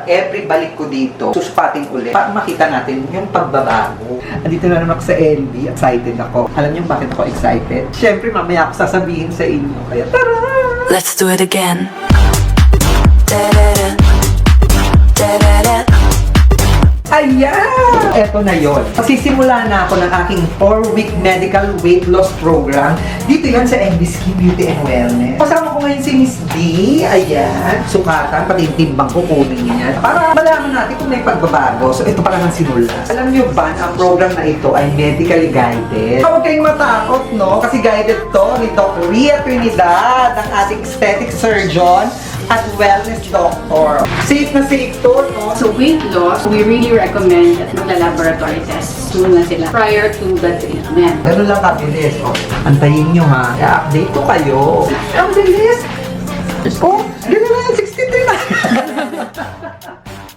Every balik ko dito, susukatin ulit para makita natin yung pagbabago. Andito na naman ako sa NB. Excited ako. Alam niyo bakit ako excited? Siyempre, mamaya ako sasabihin sa inyo. Kaya tara! Let's do it again. Da-da-da. Da-da-da. Ayan! Eto na yon. Magsisimula na ako ng aking 4-week medical weight loss program. Dito yan sa NB Skin Beauty and Wellness. Kasama ko ngayon si Miss D. Ayan. Sukatan, pati yung timbang ko kunin niya. Para malaman natin kung may pagbabago. So, ito pa lang ang sinula. Alam niyo ba na ang program na ito ay medically guided? Huwag kayong matakot, no? Kasi guided to ni Dr. Ria Trinidad, ang ating aesthetic surgeon at wellness doctor. Safe na safe to, no? So weight loss, we really recommend that magla-laboratory tests muna sila prior to the treatment. Ganun lang kabilis. O, antayin nyo ha. I-update ko kayo. Ang bilis! Oh, ganun na, 63 na.